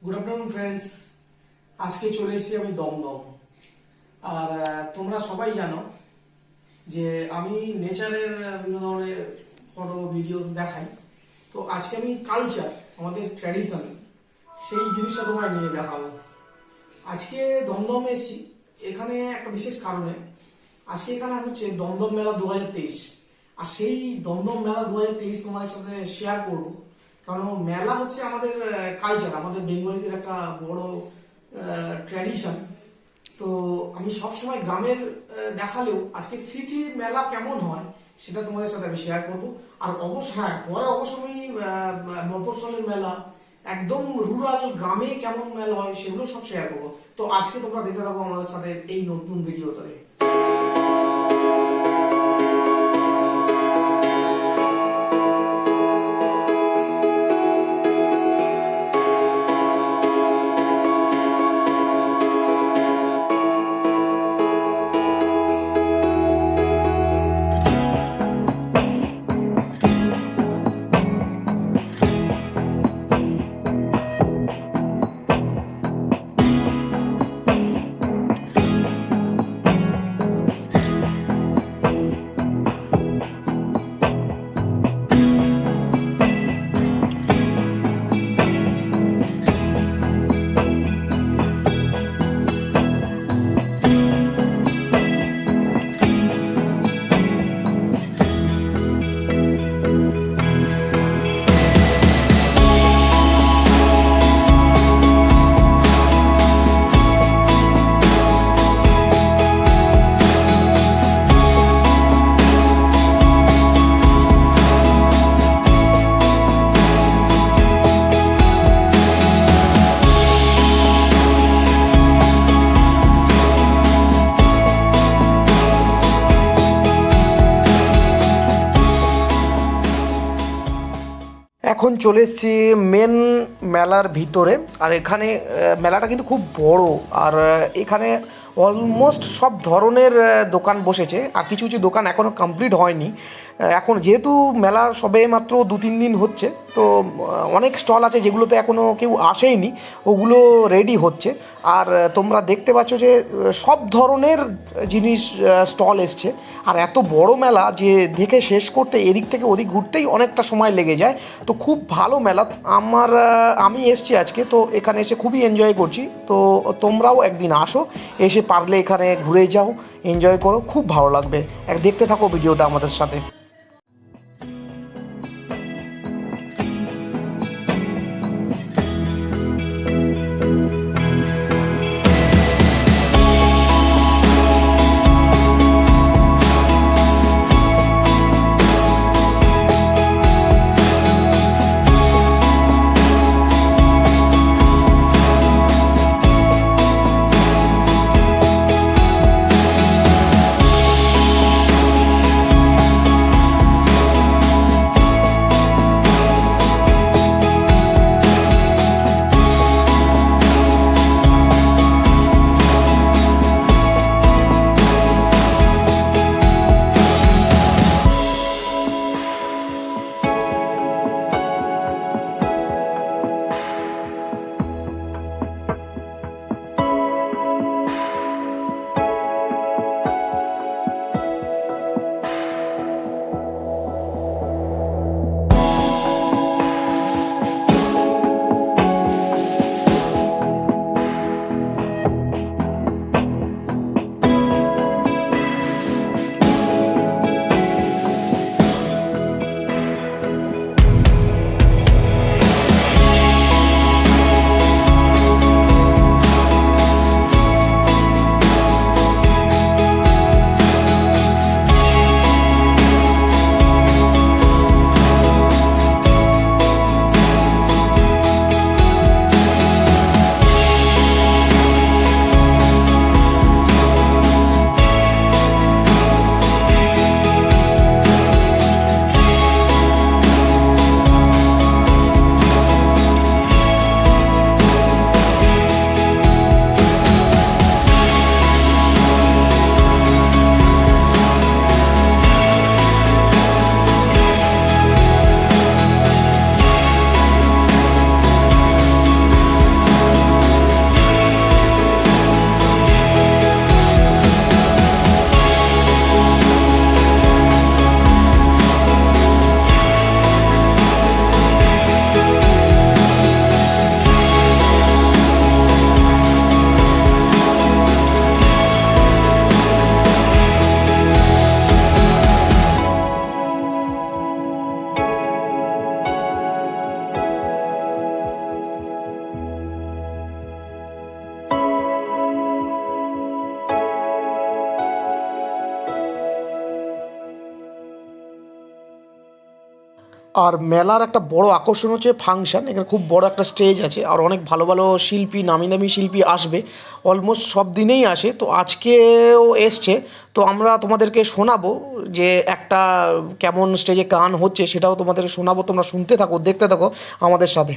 Good afternoon friends. আজকে চলে এসেছি আমি দমদম। আর তোমরা সবাই জানো যে আমি নেচারের বিভিন্ন ধরনের ফটো ভিডিওস দেখাই। তো আজকে আমি কালচার, আমাদের ট্র্যাডিশন, সেই জিনিসটা তোমায় নিয়ে দেখাবো। আজকে দমদম এসেছি এখানে একটা বিশেষ কারণে। আজকে এখানে হচ্ছে দমদম মেলা 2023, আর সেই দমদম মেলা 2023 তোমাদের সাথে শেয়ার করবো। কারণ মেলা হচ্ছে আমাদের কালচার, আমাদের বেঙ্গলিদের একটা বড় ট্র্যাডিশন। তো আমি সবসময় গ্রামের দেখালেও আজকে সিটির মেলা কেমন হয় সেটা তোমাদের সাথে আমি শেয়ার করবো। আর হ্যাঁ, পরে অবশ্যই মফস্বলের মেলা, একদম রুরাল গ্রামে কেমন মেলা হয় সেগুলো সব শেয়ার করবো। তো আজকে তোমরা দেখতে থাকো আমাদের সাথে এই নতুন ভিডিওটাতে। এখন চলে এসেছি মেন মেলার ভিতরে। আর এখানে মেলাটা কিন্তু খুব বড়। আর এখানে অলমোস্ট সব ধরনের দোকান বসেছে, আর কিছু কিছু দোকান এখনও কমপ্লিট হয়নি। এখন যেহেতু মেলা সবে মাত্র 2-3 দিন হচ্ছে, তো অনেক স্টল আছে যেগুলোতে এখনও কেউ আসেইনি, ওগুলো রেডি হচ্ছে। আর তোমরা দেখতে পাচ্ছ যে সব ধরনের জিনিস স্টল এসছে। আর এত বড় মেলা যে দেখে শেষ করতে এদিক থেকে ওদিক ঘুরতেই অনেকটা সময় লেগে যায়। তো খুব ভালো মেলা। আমি এসছি আজকে, তো এখানে এসে খুবই এনজয় করছি। তো তোমরাও একদিন আসো, এসে পারলে এখানে ঘুরে যাও, এনজয় করো, খুব ভালো লাগবে। দেখতে থাকো ভিডিওটা আমাদের সাথে। আর মেলার একটা বড় আকর্ষণ হচ্ছে ফাংশন। এখানে খুব বড় একটা স্টেজ আছে আর অনেক ভালো ভালো শিল্পী, নামি দামি শিল্পী আসবে, অলমোস্ট সব দিনেই আসে। তো আজকেও এসছে, তো আমরা তোমাদেরকে শোনাবো যে একটা কেমন স্টেজে গান হচ্ছে, সেটাও তোমাদের শোনাবো। তোমরা শুনতে থাকো, দেখতে থাকো আমাদের সাথে।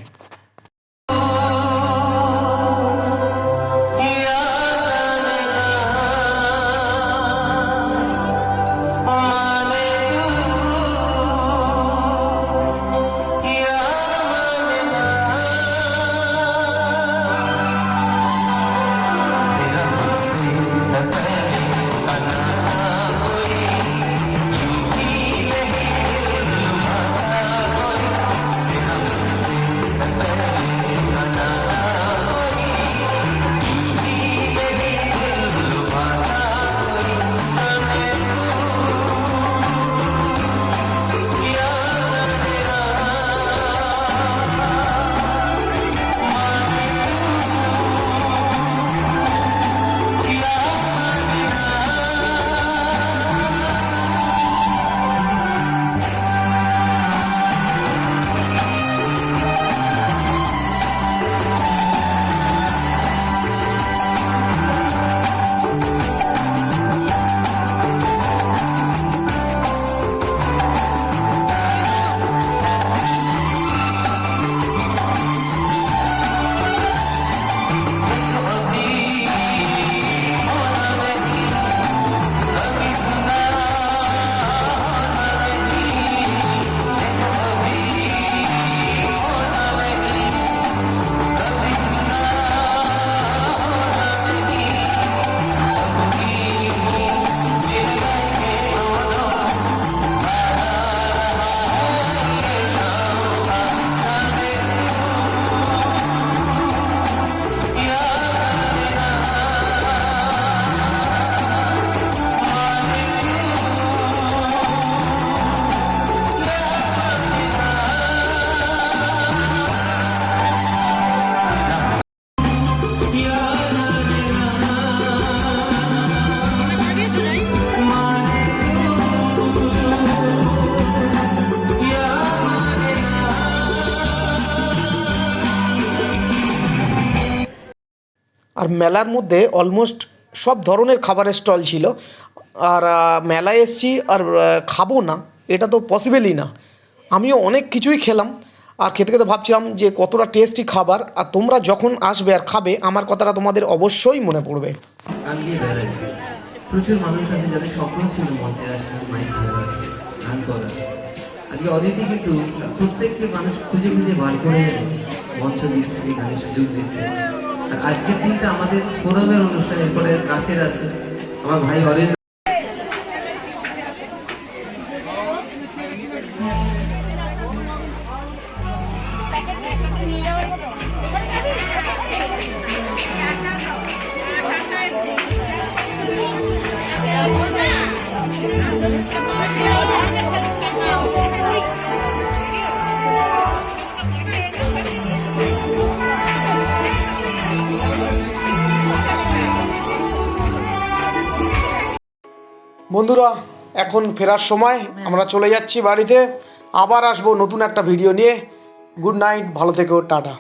আর মেলার মধ্যে অলমোস্ট সব ধরনের খাবারের স্টল ছিল। আর মেলায় এসছি আর খাবো না, এটা তো পসিবলই না। আমিও অনেক কিছুই খেলাম, আর খেতে খেতে ভাবছিলাম যে কতটা টেস্টি খাবার। আর তোমরা যখন আসবে আর খাবে, আমার কথাটা তোমাদের অবশ্যই মনে পড়বে। প্রচুর মানুষ আছে যাদের স্বপ্ন ছিল মঞ্চে আসা, মাইক ধরা, গান করা। আজকে অদিতি কিন্তু প্রত্যেকটি মানুষ খুঁজে খুঁজে বার করে মঞ্চ দিচ্ছে, গানের সুযোগ দিচ্ছে। আর আজকের দিনটা আমাদের ফোরামের অনুষ্ঠান, এরপরে নাচের আছে। আমার ভাই অরিন্দ বন্ধুরা, এখন ফেরার সময়, আমরা চলে যাচ্ছি বাড়িতে। আবার আসবো নতুন একটা ভিডিও নিয়ে। গুড নাইট, ভালো থেকো, টাটা।